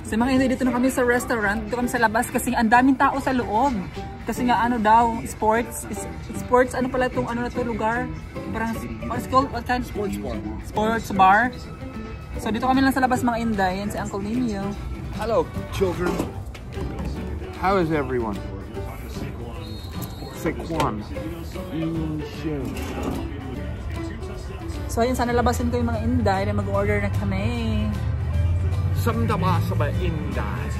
So mga Inday, dito na kami sa restaurant. Dito kami sa labas kasi ang daming tao sa loob. Kasi nga ano daw, sports, ano pala itong ano na to lugar? Parang, what's called, what kind of sports bar? Sports bar. So dito kami lang sa labas mga Inday. Yan si Uncle Nino. Hello, children. How is everyone? Saquon. So ayun, sana labasin ko yung mga Inday na mag-order na kami. Samdama sa Inday.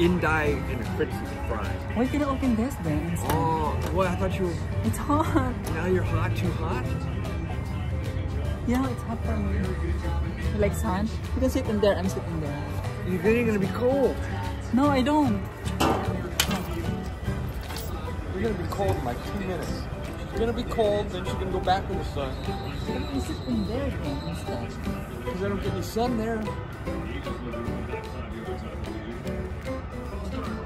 Inday and a fritzy fry. Why can I open this then? Oh, well, I thought you were... It's hot. Now you're hot, too hot? Yeah, it's hot for me. You like sun? You can sit in there, I'm sitting there. You're gonna be cold. No, I don't. You're gonna be cold in like 2 minutes. She's gonna be cold, then she's gonna go back in the sun. Why don't you sit in there then instead? Because I don't get any sun there.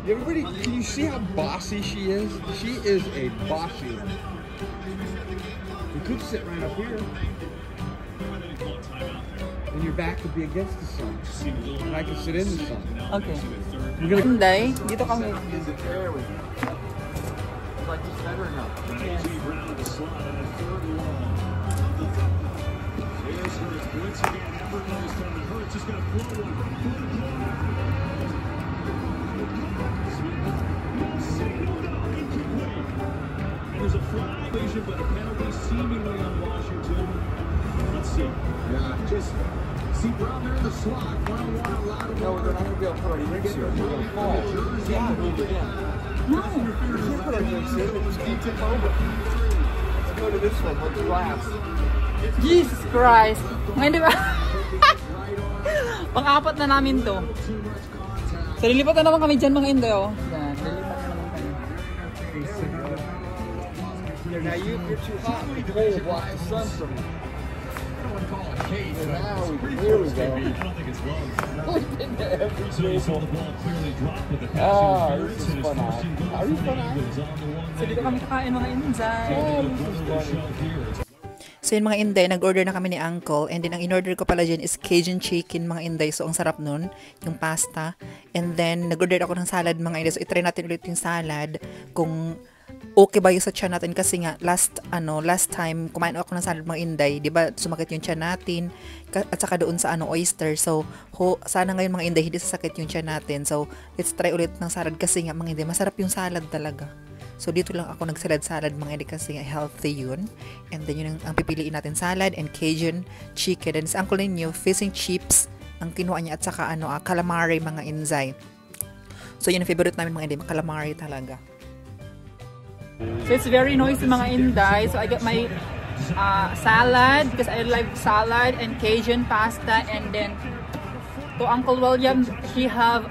Everybody, can you see how bossy she is? She is a bossy one. You could sit right up here. And your back would be against the sun. And I can sit in the sun. Okay. We're gonna... Inday, dito kami. There we go. Like this better enough. Yes. There's a flag violation, but a penalty seemingly on Washington. Let's see. Yeah, just see Brown there in the slot. 1-on-1 allowed. No, we're not going to be able to put our drinks here. We're going to fall. You have to move again. No. We can't put our drinks here. They just can't tip over. Let's go to this one with the glass. Jesus Christ. Ngayon diba? Pang-apat na namin to. So lilipat na naman kami dyan mga Inday oh. Yan, lilipat na naman kami. Now you're too hot. The cold blocks the sun from you. Now here we go. We've been there every day. Ah, this is fun. Are you fun? So dito kami kakain mga Inday. So yun mga Inday, nag-order na kami ni Uncle. And then ang in-order ko pala dyan is Cajun chicken mga Inday. So ang sarap nun, yung pasta. And then nag-order ako ng salad mga Inday. So itry natin ulit yung salad. Kung okay ba yung sa tiyan natin. Kasi nga last time kumain ako ng salad mga Inday. Diba sumakit yung tiyan natin. At saka doon sa oyster. So sana ngayon mga Inday hindi sasakit yung tiyan natin. So let's try ulit ng salad. Kasi nga mga Inday, masarap yung salad talaga. So, dito lang ako nagsalad-salad mga Inday kasi healthy yun. And then, yun ang pipiliin natin, salad and Cajun chicken. And sa Uncle Nino, fish and chips ang kinuha niya at saka calamari mga Inday. So, yun ang favorite namin mga Inday, calamari talaga. So, it's very noisy mga Inday. So, I got my salad because I like salad and Cajun pasta. And then, to Uncle William, he have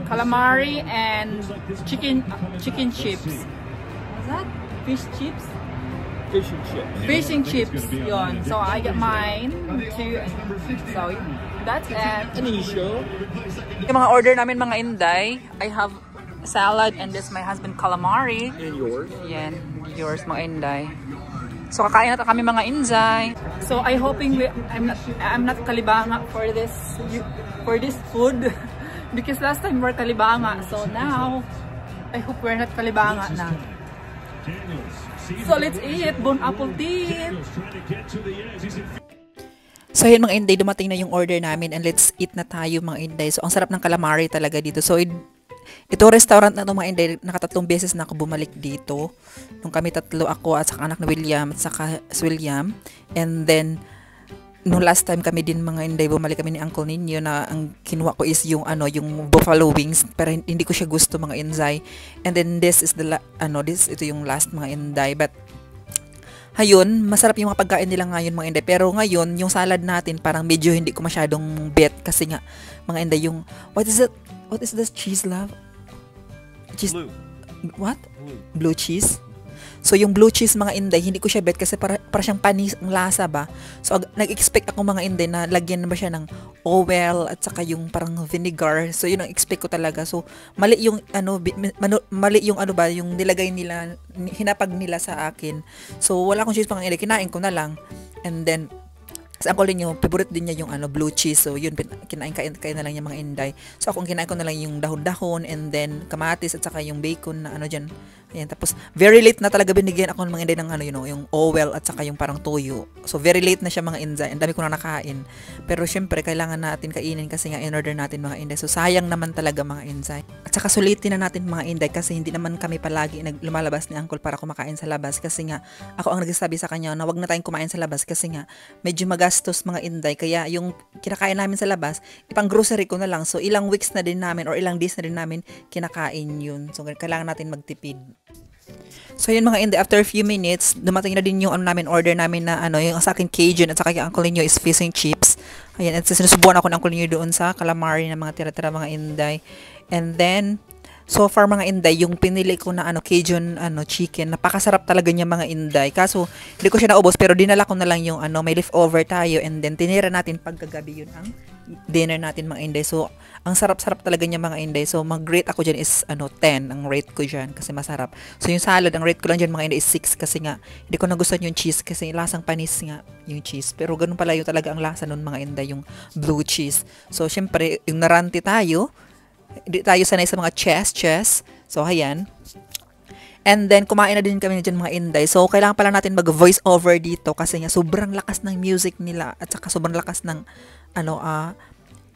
calamari and chicken chips. What's that? Fish chips? Fish and chips. Fish and chips. Yon. So I got mine too. So that's it. Anisha. Yung mga order namin mga Inday, I have salad and this my husband calamari. And yours. Yan, yours mga Inday. So kakain na kami mga Inday. So I hoping I'm not kalibanga for this food because last time we're kalibanga. So now I hope we're not kalibanga na. So let's eat Bon Apple Tea. So yun mga Inday, dumating na yung order namin and let's eat na tayo mga Inday. So ang sarap ng calamari talaga dito. So ito restaurant na ito mga Inday, nakatatlong beses na ako bumalik dito. Nung kami tatlo, ako at saka anak na William at saka si William. And then, nung last time kami din mga Inday, bumalik kami ni Uncle Nino na ang kinuha ko is yung yung buffalo wings. Pero hindi ko siya gusto mga Inday. And then this is ito yung last mga Inday. But, ayun, masarap yung mga pagkain nila ngayon mga Inday. Pero ngayon, yung salad natin parang medyo hindi ko masyadong bet. Kasi nga, mga Inday, yung, what is this cheese, love? Cheese. Blue. What? Blue cheese. So, yung blue cheese mga Inday, hindi ko siya bet kasi para siyang panis ang lasa ba. So, nag-expect ako mga Inday na lagyan ba siya ng oil at saka yung parang vinegar. So, yun ang expect ko talaga. So, mali yung yung nilagay nila, hinapag nila sa akin. So, wala akong cheese mga Inday, kinain ko na lang. And then, Kasi ang kulin niyo, favorite din niya yung blue cheese. So yun, kinain na lang yung mga Inday. So ako kinain ko na lang yung dahon-dahon and then kamatis at saka yung bacon na dyan. Ayan, tapos very late na talaga binigyan ako ng mga Inday ng yung Owel at saka yung parang toyo. So very late na siya mga Inday. Ang dami ko na nakain. Pero syempre kailangan natin kainin kasi nga in-order natin mga Inday. So sayang naman talaga mga Inday. At saka sulitin na natin mga Inday kasi hindi naman kami palagi lumalabas ni Uncle para kumakain sa labas kasi nga ako ang nagsasabi sa kanya na wag na tayong kumain sa labas kasi nga medyo magastos mga Inday. Kaya yung kinakain namin sa labas, ipang grocery ko na lang. So ilang weeks na din namin or ilang days na din namin kinakain yun. So kailangan natin magtipid. So yun mga Inday, after a few minutes, dumating na din yung order namin na yung sa akin Cajun at saka yung Uncle Ninyo is fish and chips. Ayan, at sinusubuan ako ng Uncle Ninyo doon sa calamari na mga tira-tira mga Inday. And then, so far mga Inday, yung pinili ko na Cajun chicken, napakasarap talaga niya mga Inday. Kaso, hindi ko siya naubos pero dinala ko na lang yung may leftover tayo and then tinira natin pagkagabi yun ang dinner natin mga Inday. So, ang sarap-sarap talaga niya mga Inday. So, mag-rate ako dyan is 10 ang rate ko dyan kasi masarap. So, yung salad, ang rate ko lang dyan mga Inday is 6 kasi nga, hindi ko nagustuhan yung cheese kasi lasang panis nga yung cheese. Pero ganun pala yung talaga ang lasa nun mga Inday, yung blue cheese. So, syempre, yung naranti tayo, hindi tayo sanay sa mga chess. So, ayan. And then, kumain na din kami dyan mga Inday. So, kailangan pala natin mag-voice over dito kasi nga sobrang lakas ng music nila at saka sobrang lakas ng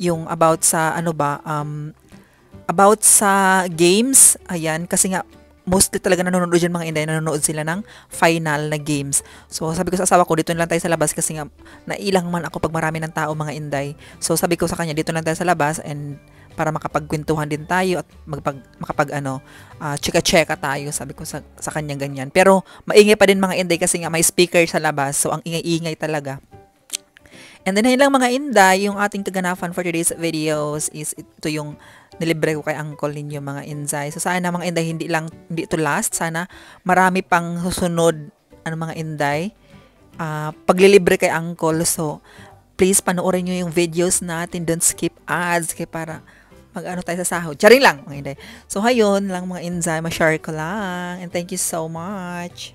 yung about sa about sa games. Ayan, kasi nga mostly talaga nanonood dyan mga Inday, nanonood sila ng final na games. So, sabi ko sa asawa ko, dito na lang tayo sa labas kasi nga nailang man ako pag marami ng tao mga Inday. So, sabi ko sa kanya, dito na lang tayo sa labas and para makapagkwentuhan din tayo at chika-cheka tayo, sabi ko sa kanya ganyan. Pero maingay pa din mga Inday kasi nga may speaker sa labas, so ang ingay-ingay talaga. And then ayun lang mga Inday, yung ating kaganapan for today's videos is ito yung nilibre ko kay Uncle Ninyo mga Inday. So sana mga Inday, hindi ito last, sana marami pang susunod mga Inday paglilibre kay Uncle. So please panoorin nyo yung videos natin, don't skip ads kay para tayo sa sahod. Charing lang mga Inday. So hayun lang mga Inday, ma-share ko lang and thank you so much.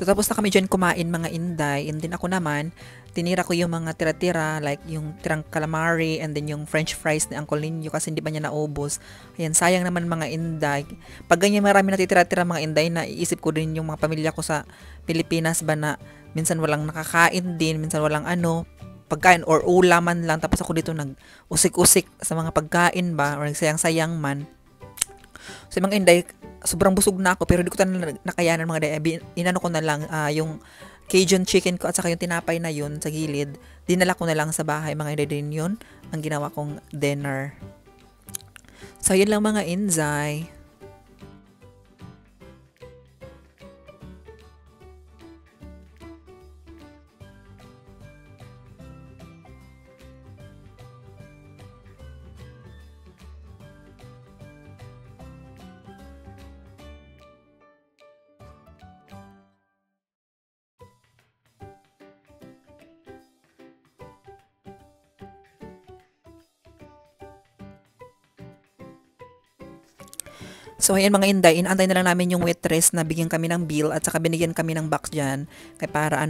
So, tapos na kami dyan kumain mga Inday. And then ako naman, tinira ko yung mga tira-tira, like yung tirang calamari and then yung french fries ni Uncle Ninyo kasi hindi ba niya naubos. Ayan, sayang naman mga Inday. Pag ganyan marami natitira-tira mga Inday, naiisip ko din yung mga pamilya ko sa Pilipinas ba na minsan walang nakakain din, minsan walang pagkain or ulaman lang. Tapos ako dito nag-usik-usik sa mga pagkain ba or nagsayang-sayang man. So, mga Inday, sobrang busog na ako pero hindi ko nakayanan mga Inday. Inano ko na lang yung Cajun chicken ko at saka yung tinapay na yun sa gilid. Dinala ko na lang sa bahay mga Inday, din yun ang ginawa kong dinner. So yun lang mga Inday. So, ayan mga Inday, inaantay na lang namin yung waitress na bigyan kami ng bill at saka binigyan kami ng box dyan kay para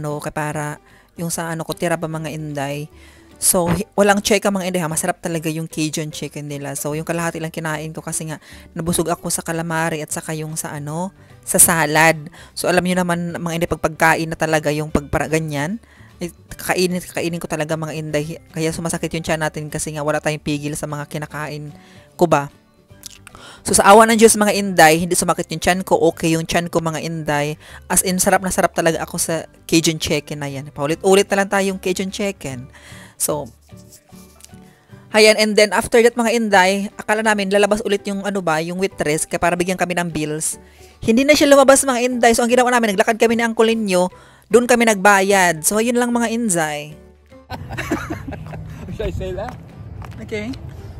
yung sa ko tira pa mga Inday. So, walang check mga Inday ha, masarap talaga yung Cajun chicken nila. So, yung kalahati lang kinain ko kasi nga nabusog ako sa calamari at saka yung sa sa salad. So, alam niyo naman mga Inday, pagkain na talaga yung ganyan. Kakainin ko talaga mga Inday. Kaya sumasakit yung tiyan natin kasi nga wala tayong pigil sa mga kinakain ko ba. So, sa awa ng Diyos mga Inday, hindi sumakit yung tiyan ko. Okay yung tiyan ko mga Inday. As in, sarap na sarap talaga ako sa Cajun chicken na yan. Paulit-ulit na lang tayong Cajun chicken. So, ayan. And then, after that mga Inday, akala namin lalabas ulit yung yung waitress kaya para bigyan kami ng bills. Hindi na siya lumabas mga Inday. So, ang ginawa namin, naglakad kami ni Uncle Ninyo. Doon kami nagbayad. So, ayun lang mga Inday. Should I say that? Okay.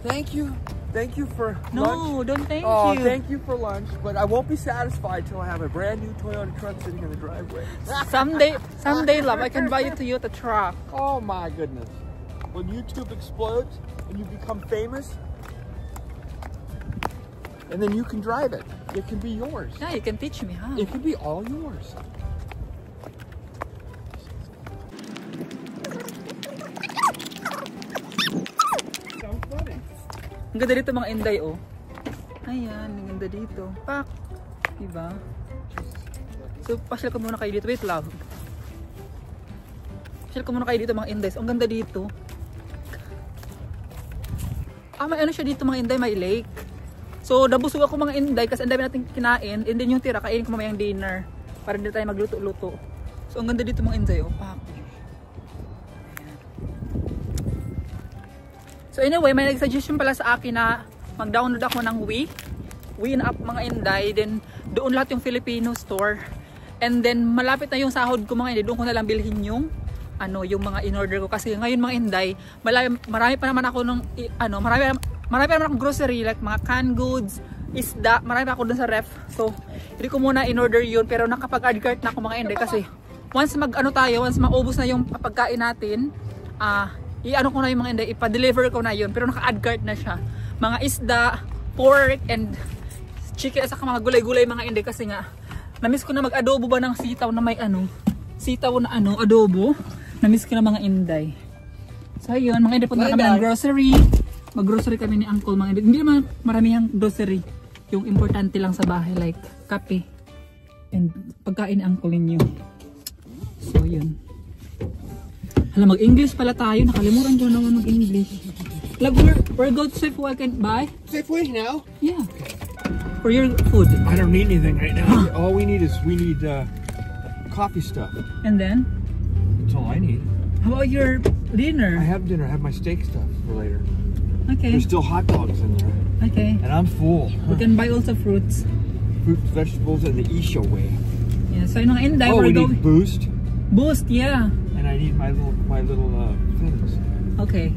Thank you. Thank you for lunch. No, don't thank Oh, you. thank you for lunch, but I won't be satisfied till I have a brand new Toyota truck sitting in the driveway. Someday, love, I can buy you Toyota truck. Oh my goodness. When YouTube explodes and you become famous, and then you can drive it. It can be yours. Yeah, you can teach me, huh? It can be all yours. Ang ganda dito mga Inday, oh. Ayan, ang ganda dito. Pak! Diba? So, pasyal ko muna kayo dito. Wait, love. Pasyal ko muna kayo dito mga Inday. Ang ganda dito. May ano siya dito mga Inday, may lake. So, nabusog ako mga Inday kasi ang dami natin kinain. And then yung tira, kainin ko mamayang dinner. Para hindi tayo magluto-luto. So, ang ganda dito mga Inday, oh. Pak! So anyway, may nag-suggestion pala sa akin na mag-download ako ng Win app mga Inday, then doon lahat yung Filipino store. And then malapit na yung sahod ko mga Inday, doon ko na lang bilhin yung yung mga in-order ko kasi ngayon mga Inday, marami pa naman ako marami pa naman akong grocery like mga canned goods, isda, marami pa ako doon sa ref. So, hindi ko muna in-order yun pero nakapag-add cart na ako mga Inday kasi once once maubos na yung pagkain natin, i-ano ko na yung mga Inday, ipa-deliver ko na yun pero naka-add cart na siya. Mga isda, pork, and chicken at saka mga gulay-gulay mga Inday kasi nga na-miss ko na mag-adobo ba ng sitaw na may sitaw na adobo. Na-miss ko na mga Inday. So ayun, mga Inday, punta kami ng grocery. Mag-grocery kami ni Uncle mga Inday. Hindi naman maramihang grocery. Yung importante lang sa bahay like kape and pagkain ni Uncle ninyo. So yun. Hala, mag-English pala tayo. Nakalimutan ko naman mag-English. Love, we're going to Safeway, can buy? Safeway now? Yeah. For your food. I don't need anything right now. All we need coffee stuff. And then? That's all I need. How about your dinner? I have dinner. I have my steak stuff for later. Okay. There's still hot dogs in there. Okay. And I'm full. We can buy also fruits. Fruits, vegetables, and the Isha way. Yeah, so yung mga Inday, we need Boost. Boost, yeah. And I need my little things. Okay.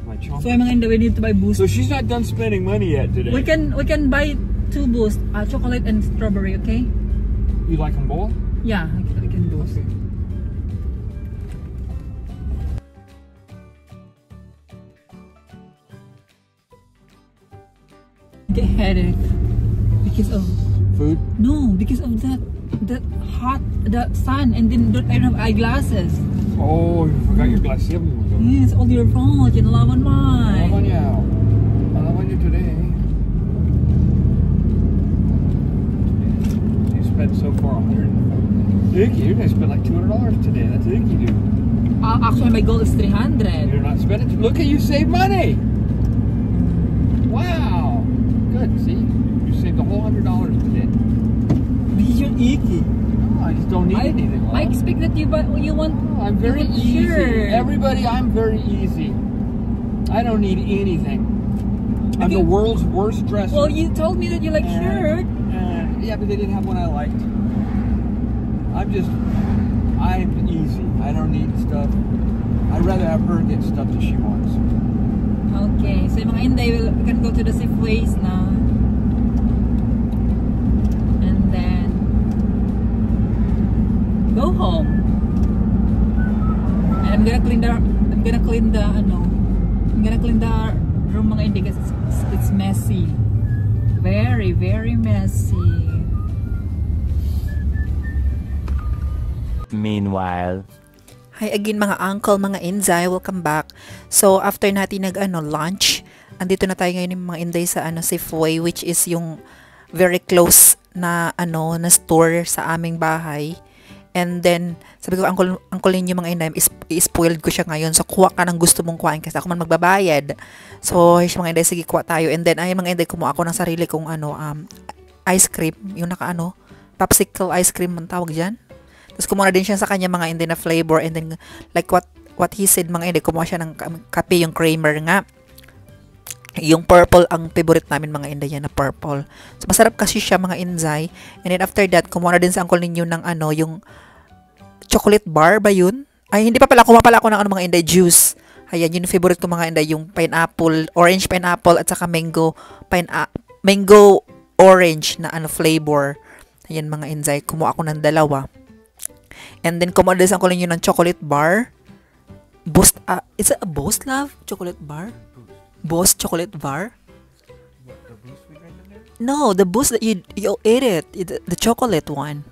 My chocolate. So yung mga Inday, we need to buy Boost. So she's not done spending money yet today. We can buy 2 Boost, chocolate and strawberry, okay? You like them both? Yeah, I can do. Okay. Get headache because of food. No, because of that sun, and then I don't have eyeglasses. Oh, you forgot your glasses. Yes, all your fault. You love on mine. I love on you. I love on you today. You spent so far $100. You're gonna spend like $200 today. That's icky, dude. Actually, my goal is 300. You're not spending. Look at you save money. Wow. Good. See, you saved a whole $100 today. Because you're icky. No, I just don't need anything. I expect that you want. Oh, I'm very easy. Sure. Everybody, I'm very easy. I don't need anything. I'm the world's worst dresser. Well, you told me that you like shirt. Yeah, but they didn't have one I liked. I'm easy. I don't need stuff. I'd rather have her get stuff that she wants. Okay, so yung mga Inday, we can go to the Safeways now. And then go home. And I'm gonna clean the room mga Inday because it's messy. Very, very messy. Meanwhile, Hi again mga uncle, mga Inday, welcome back. So after natin lunch, andito na tayo ngayon yung mga Inday sa Safeway, which is yung very close na na store sa aming bahay. And then sabi ko, uncle ninyo mga Inday, i-spoiled ko siya ngayon. So kuha ka ng gusto mong kuhain kasi ako man magbabayad. So mga Inday, sige kuha tayo. And then ay mga Inday, kumuha ako ng sarili kong ice cream, yung popsicle ice cream man tawag diyan. Tapos kumuha din siya sa kanya mga Inday na flavor, and then like what he said mga Inday, kumuha siya ng kape, yung creamer nga. Yung purple ang favorite namin mga Inday, yan na purple. So masarap kasi siya mga Inday. And then after that, kumuha na din sa uncle ninyo ng yung chocolate bar ba yun? Ay hindi pa pala, kumuha pala ako ng mga Inday juice. Ayan, yun yung favorite ko mga Inday, yung pineapple, orange pineapple at saka mango orange na flavor. Ayan mga Inday, kumuha ako ng dalawa. And then kumuha din sa uncle ninyo ng chocolate bar. Boost, is it a Boost, love? Chocolate bar? Boost chocolate bar? What, the Boost we drank in there? No, the Boost that you ate it. The chocolate one.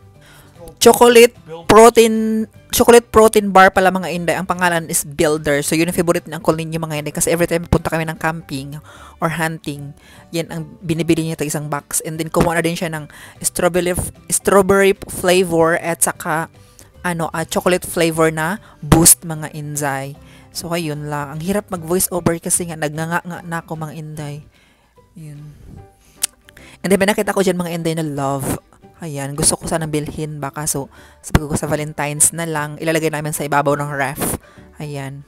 Chocolate protein chocolate protein bar pala mga Inday. Ang pangalan is Builder. So, yun ang favorite ng uncle ninyo mga Inday. Kasi every time punta kami ng camping or hunting, yan ang binibili niya ito isang box. And then, kumuha na din siya ng strawberry flavor at saka chocolate flavor na Boost mga Inday. So, ayun lang. Ang hirap mag-voice over kasi nga nagnganga na ako mga Inday. Yun. And then, nakita ko dyan mga Inday na love. Ayan, gusto ko sanang bilhin baka so sabi ko sa Valentine's na lang, ilalagay namin sa ibabaw ng ref. Ayan.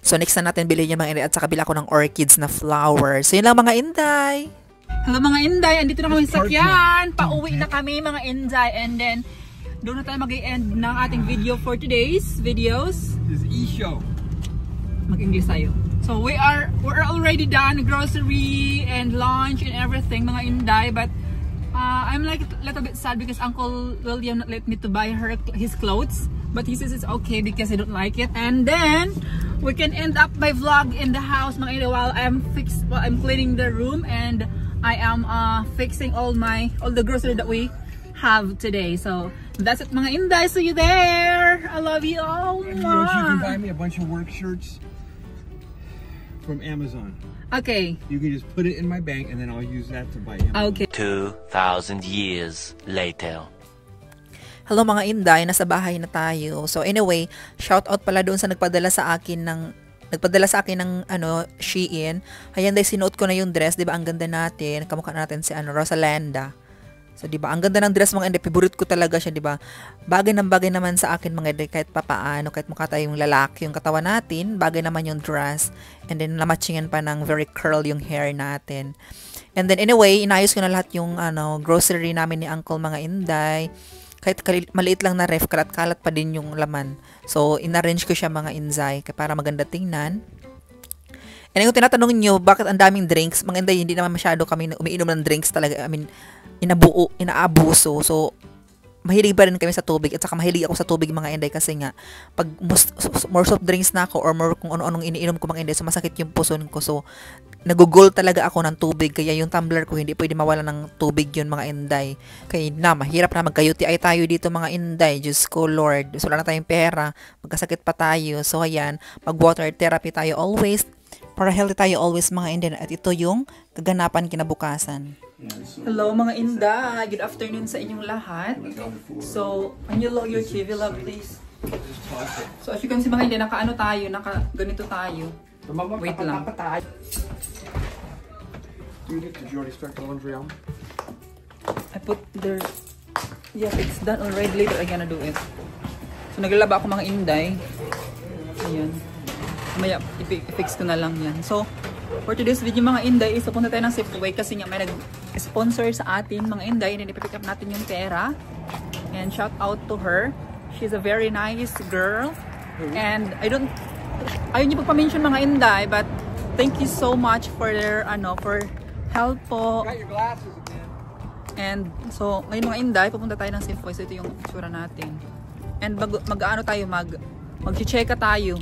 So next na natin bilhin yung mga Inday at saka bila ko ng orchids na flowers. So yun lang mga Inday. Hello mga Inday, andito na kami sa sakyan. Pauwi na kami mga Inday and then doon na tayo mag-i-end ng ating video for today's videos. This is e-show. Mag-English tayo. So we're already done grocery and lunch and everything mga Inday, but I'm like a little bit sad because Uncle William not let me to buy his clothes, but he says it's okay because I don't like it. And then we can end up my vlog in the house mga Inday while I'm cleaning the room and I am fixing all the grocery that we have today. So that's it mga Inday. See you there. I love you all. You know, you can buy me a bunch of work shirts from Amazon. Okay. You can just put it in my bank and then I'll use that to buy Amazon. Okay. 2,000 years later. Hello mga Inday, nasa bahay na tayo. So anyway, shout out pala doon sa nagpadala sa akin ng Shein. Ayan dahil sinuot ko na yung dress, 'di ba? Ang ganda natin. Kamukha natin si Rosalanda. So 'di ba? Ang ganda ng dress mga Inday, favorite ko talaga siya, 'di ba? Bagay naman sa akin mga Inday kahit papaano, kahit mukha tayong lalaki yung katawan natin, bagay naman yung dress. And then namatchingan pa ng very curl yung hair natin. And then anyway, inayos ko na lahat yung grocery namin ni Uncle mga Inday. Kahit maliit lang na ref, kalat-kalat pa din yung laman. So inarrange ko siya mga Inday para maganda tingnan. And yung tinatanong nyo, bakit ang daming drinks? Mga Inday, hindi naman masyado kami umiinom ng drinks talaga. I mean, inaabuso. So, mahilig pa rin kami sa tubig. At saka mahilig ako sa tubig mga Inday kasi nga, pag more soft drinks na ako or more kung ano-anong iniinom ko mga Inday, so masakit yung puson ko. So, nagugol talaga ako ng tubig. Kaya yung tumbler ko, hindi pwede mawala ng tubig yun mga Inday. Kaya mahirap na magka-UTI tayo dito mga Inday. Diyos ko Lord. So, wala na tayong pera. Magkasakit pa tayo. So, ayan, mag-water therapy tayo always. Para healthy tayo always mga Inday. At ito yung kaganapan kinabukasan. Hello mga Inday. Good afternoon sa inyong lahat. So, can you lock your TV love please? So, as you can see mga Inday, ganito tayo. Wait lang. Did you already start the laundry on? I put there. Yeah, it's done already. Later I'm gonna do it. So, naglalaba ako mga Inday. Ayan. Maya, i-fix ko na lang yan. So, for today's video mga Inday, is punta tayo ng Safeway kasi nga may nag-sponsor sa atin mga Inday and ipipick up natin yung pera. And shout out to her. She's a very nice girl. And ayun niyo pagpa-mention mga Inday, but thank you so much for their for help po. Got your glasses again. And so, ngayon mga Inday, pupunta tayo ng Safeway. So, ito yung itsura natin. And mag-check tayo.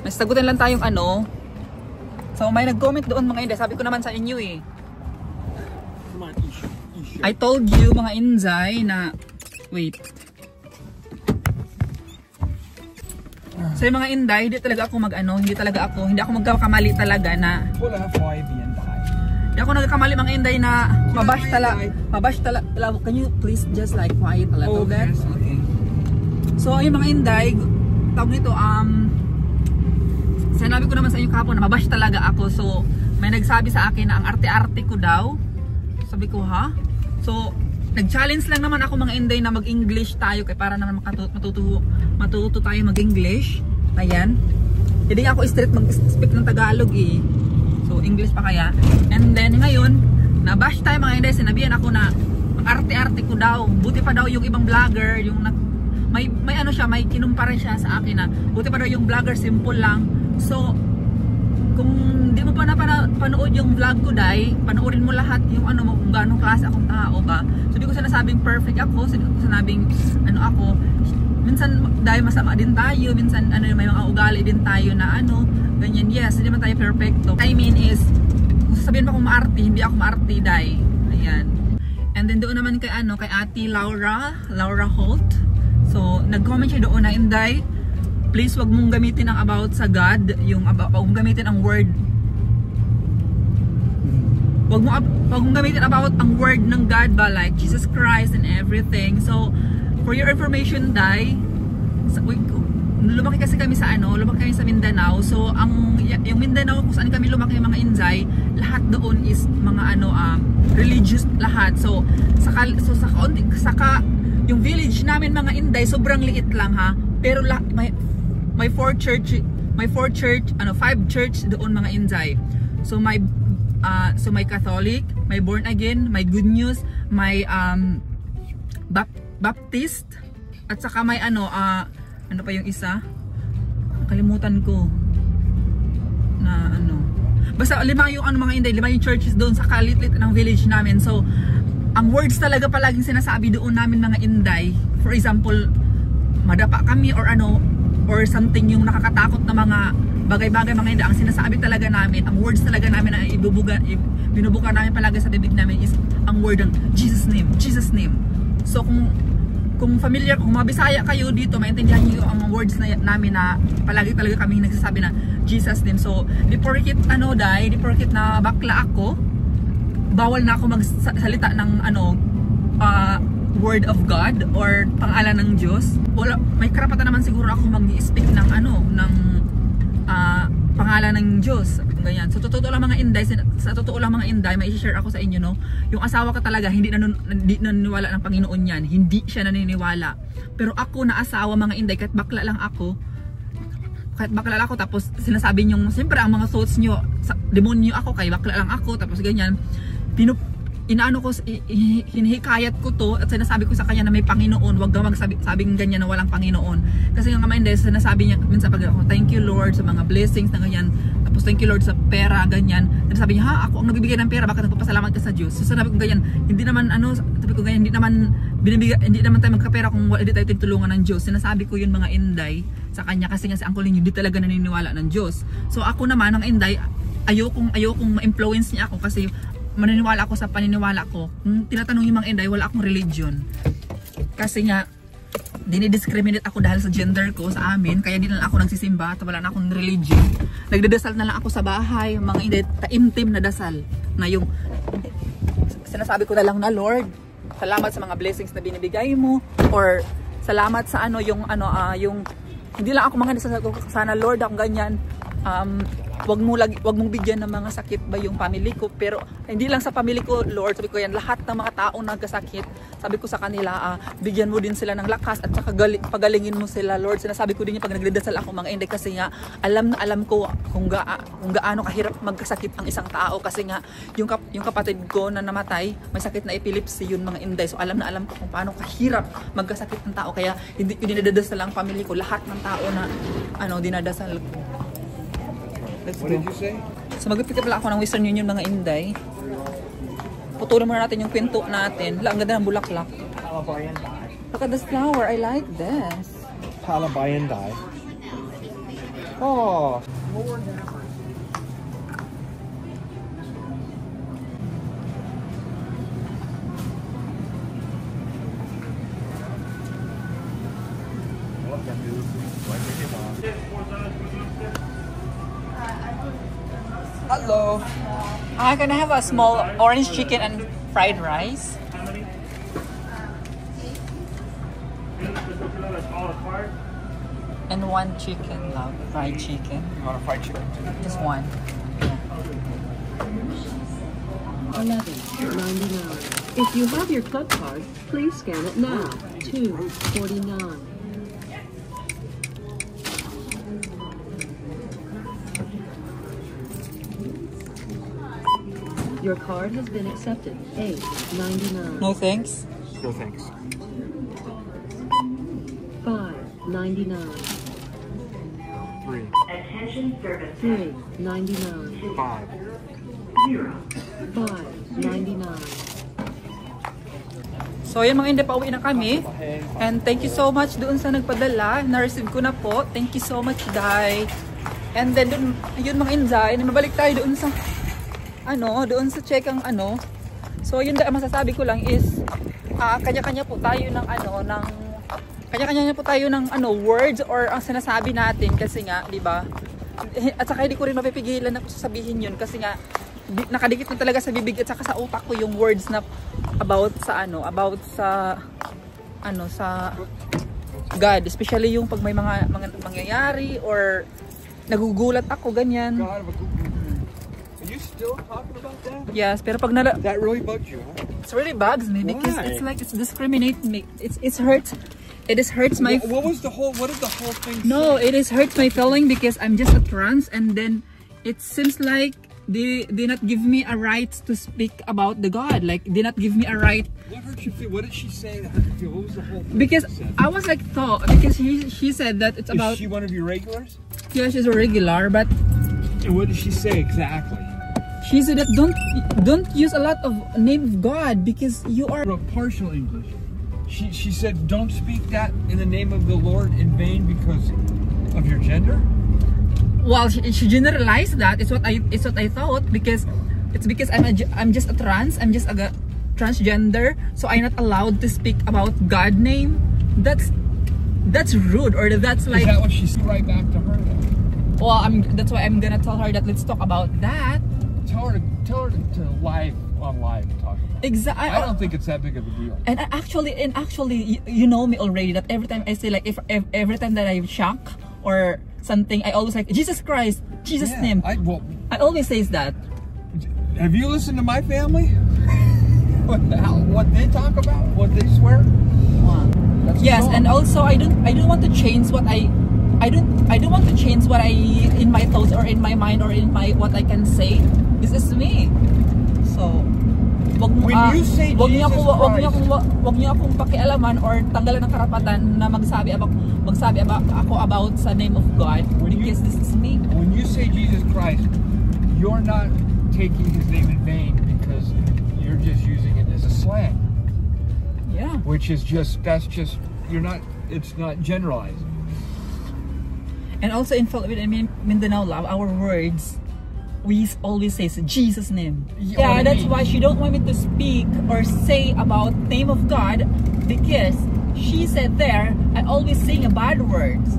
May sagutan lang tayong So may nag-comment doon mga Inday. Sabi ko naman sa inyo Come on, I told you mga Inday na wait. So yung mga Inday, hindi ako magkakamali talaga na hindi ako nagkakamali mga Inday na mabash talaga. Can you please just like quiet a little bit? Okay. So yung mga Inday, tawag nito, sinabi ko naman sa inyo kahapon na mabash talaga ako. So, may nagsabi sa akin na ang arte-arte ko daw. Sabi ko, ha? So, nag-challenge lang naman ako mga Inday na mag-English tayo para naman matuto tayo mag-English. Ayan. Hindi ako straight mag-speak ng Tagalog eh. So, English pa kaya. And then, ngayon, nabash tayo mga Inday. Sinabihan ako na ang arte-arte ko daw. Buti pa daw yung ibang vlogger, yung may kinumpara siya sa akin na buti pa daw yung vlogger simple lang. So kung di mo pa napanood yung vlog ko dai, panoorin mo lahat yung kung gaano klase akong tao ba. So di ko sinasabing perfect ako, sinabing ako. Minsan dahil masama din tayo, minsan may mga ugali din tayo na ganyan. Yes, hindi man tayo perfecto. I mean is, kung sasabihin mo akong maarte, hindi ako maarte dai. Ayan. And then doon naman kay kay Ate Laura Holt. So nag-comment siya doon na, Inday, please wag mong gamitin ang about sa God, yung about, wag mong gamitin ang word. Wag mong gamitin about ang word ng God ba, like Jesus Christ and everything. So for your information, Day, lumaki kasi kami sa lumaki kami sa Mindanao. So yung Mindanao kung saan kami lumaki mga Inday, lahat doon is mga religious lahat. So saka yung village namin mga Inday sobrang liit lang ha. Pero may 5 church doon mga Inday. So may Catholic, may born again, may Good News, may Baptist, at saka may ano pa yung isa? Kalimutan ko. Na basta 5 yung mga Inday, 5 yung churches doon sa kalit-lit ng village namin. So ang words talaga palaging sinasabi doon namin mga Inday. For example, madapa kami or or something yung nakakatakot na mga bagay-bagay mga Inday, ang sinasabi talaga namin, ang words talaga namin na binubuka namin palagi sa bibig namin is ang word ng Jesus name, Jesus name. So kung familiar, kung mabisaya kayo dito, maintindihan niyo ang words namin na palagi talaga kami nagsasabi na Jesus name. So porkit na bakla ako, bawal na ako magsalita ng word of God or pangalan ng Diyos. Wala, may karapatan naman siguro ako mag-speak ng pangalan ng Diyos. Ganyan. So totoo lang mga Inday, may i-share ako sa inyo, no. Yung asawa ko talaga hindi naniniwala ng Panginoon yan. Hindi siya naniniwala. Pero ako na asawa mga Inday, kahit bakla lang ako, tapos sinasabi niyo, siyempre ang mga thoughts niyo, demonyo ako, kay bakla lang ako, tapos ganyan. Hinihikayat ko to at sinasabi ko sa kanya na may Panginoon, wag ka magsabing ganyan na walang Panginoon. Kasi nga mga Inday, sinasabi niya minsan pag ako, thank you Lord sa mga blessings na ganyan, tapos thank you Lord sa pera, ganyan. Sinasabi niya, ha, ako ang nagbibigay ng pera, bakit nagpapasalamat ka sa Diyos? So sinabi ko ganyan, hindi naman tayo magkapera kung hindi tayo tinutulungan ng Diyos. Sinasabi ko yun mga Inday sa kanya kasi nga si Uncle Lin hindi talaga naniniwala ng Diyos. So ako naman ang Inday, ayokong ma-influence niya ako kasi maniniwala ako sa paniniwala ko. Kung tinatanong yung mga Inday, wala akong religion. Kasi nga, dinidiscriminate ako dahil sa gender ko sa amin. Kaya di na lang ako nagsisimba at wala na akong religion. Nagdadasal na lang ako sa bahay. Mga Inday, taimtim na dasal. Na yung, sinasabi ko na lang na, Lord, salamat sa mga blessings na binibigay mo. Or, salamat sa yung hindi lang ako mga sana Lord, akong ganyan. Wag mong bigyan ng mga sakit ba yung family ko, pero hindi lang sa family ko Lord, sabi ko yan, lahat ng mga taong nagkasakit, sabi ko sa kanila, bigyan mo din sila ng lakas at saka pagalingin mo sila Lord. Sinasabi ko din yung pag nagdadasal ako mga Inday, kasi nga alam ko kung gaano kahirap magkasakit ang isang tao, kasi nga yung kapatid ko na namatay, may sakit na epilepsy yun mga Inday. So alam ko kung paano kahirap magkasakit ng tao, kaya hindi dinadasal ang family ko, lahat ng tao na dinadasal ko. What did you say? So mag-pick up lang ako ng Western Union mga Inday. Putulin muna natin yung pinto natin. Ang ganda ng bulaklak. Look at this flower. I like this. Palabayandai. Oh. Hello. Can I have a small orange chicken and fried rice? And 1 chicken, love. Fried chicken. You want a fried chicken? Just 1. Yeah. $11.99. If you have your club card, please scan it now. $2.49. Your card has been accepted. $8.99. No thanks. No thanks. $5.99. 3. $3.99. 5. $5.99. So yun mga Inday, pauwi na kami. And thank you so much doon sa nagpadala. Na-receive ko na po. Thank you so much, Day. And then yun mga Inday, mabalik tayo doon sa doon sa check ang So yun ang masasabi ko lang is kanya-kanya po tayo ng kanya-kanya po tayo ng words or ang sinasabi natin kasi nga, 'di ba? At saka hindi ko rin mapipigilan na sasabihin yun kasi nga nakadikit na talaga sa bibig at saka sa utak ko yung words na about sa God, especially yung pag may mga mangyayari or nagugulat ako ganyan. God, are you still talking about that? Yes, pero pag That really bugs you, huh? it really bugs me because Why? it's like it's discriminating me. It hurts my What did the whole thing No, say? it hurts my feeling because I'm just a trans and then it seems like they not give me a right to speak about the God. Like they not give me a right. What hurt you feel? What did she say that hurt you feel? What was the whole thing? Because she said? I was like because she said that it's about Is she one of your regulars? yeah, she's a regular, but And what did she say exactly? she said that don't use a lot of name of God because you are Partial English. She said don't speak that in the name of the Lord in vain because of your gender. well she generalized that. It's what I thought because I'm just a trans. I'm just a transgender, so I'm not allowed to speak about God name. That's rude or that's like. Is that what she said right back to her? Then? Well, that's why I'm gonna tell her that let's talk about that. Tell her to live talk about it. Exactly. I don't think it's that big of a deal. And actually, you know me already. That every time I say like if every time that I'm shocked or something, I always like Jesus Christ, Jesus name. I always says that. Have you listened to my family? What they talk about? What they swear? That's Yes, wrong. and also I don't want to change what I don't want to change what I in my thoughts or in my mind or in my what I can say. This is me. So When you say wag niyo Jesus akong pakialaman or tanggalan ng karapatan na magsabi ako about sa name of God because this is me. When you say Jesus Christ, you're not taking his name in vain because you're just using it as a slang. Yeah. Which is it's not generalized. And also in Mindanao, our words, we always say Jesus name. Yeah, that's why she don't want me to speak or say about name of God because she said there I always sing a bad words.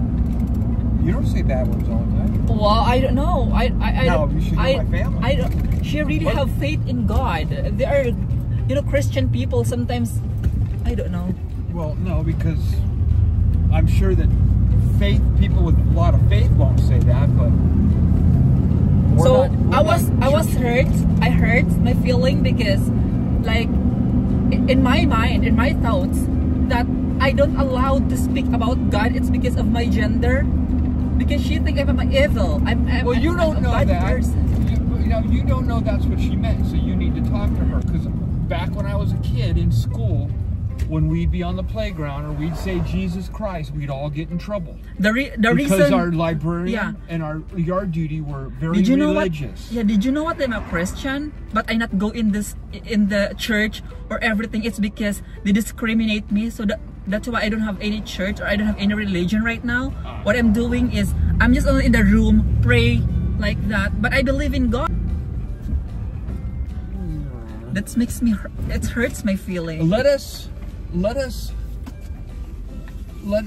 You don't say bad words all the time. Well, I don't know. No, you should know my family. She really have faith in God. There are, Christian people sometimes. I don't know. Well, no, because I'm sure that people with a lot of faith won't say that, but I was hurt. I hurt my feeling because, like, in my mind, in my thoughts, that I don't allow to speak about God. It's because of my gender. Because she think I'm evil. Well, you don't know bad that. person. You don't know that's what she meant. So you need to talk to her. Because back when I was a kid in school, when we'd be on the playground or we'd say Jesus Christ, we'd all get in trouble. Reason Because our librarian and our yard duty were very religious. Did you know what I'm a Christian, but I not go in the church or everything? It's because they discriminate me. So that's why I don't have any church or I don't have any religion right now. What I'm doing is I'm just only in the room, pray like that. But I believe in God. That makes me. It hurts my feeling. Let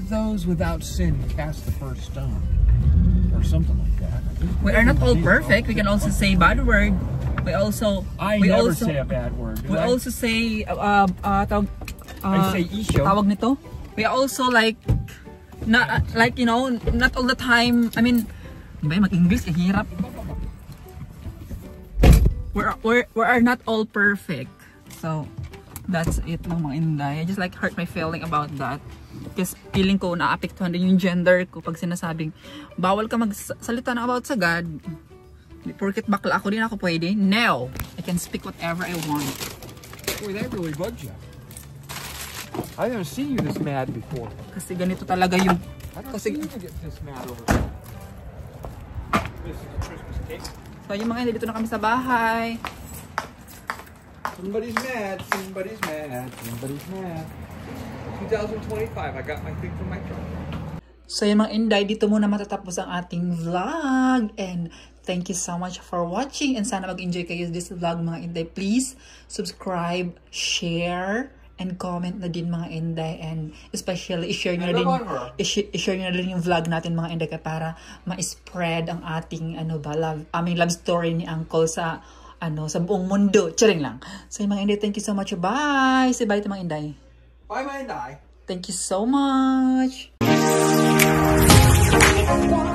those without sin cast the first stone, or something like that. We are not all perfect. We can also say bad word. I never say a bad word. We also say I say isyo. Tawag nito. We also not all the time. I mean, mag-English hirap. We are not all perfect. So that's it lang mga Inday. I just hurt my feeling about that. Kasi feeling ko naapektuhan din yung gender ko pag sinasabing bawal ka magsalita na about sa God. Porket bakla ako din ako pwede. No! I can speak whatever I want. Boy, that really bugs you. I've never seen you this mad before. Kasi ganito talaga yung... I don't see you get this mad over there. This is a Christmas cake. So yung mga Inday, dito na kami sa bahay. Somebody's mad, somebody's mad, somebody's mad. 2025, I got my thing from my truck. So yung mga Inday, dito muna matatapos ang ating vlog. And thank you so much for watching. And sana mag-enjoy kayo this vlog mga Inday. Please subscribe, share, and comment na din mga Inday. And especially, i-share nyo na din yung vlog natin mga Inday para ma-spread ang ating aming love story ni Uncle sa sa buong mundo. Charing lang. So yung mga Inday, thank you so much. Bye! Say bye to mga Inday. Bye, my Inday. Thank you so much. Bye.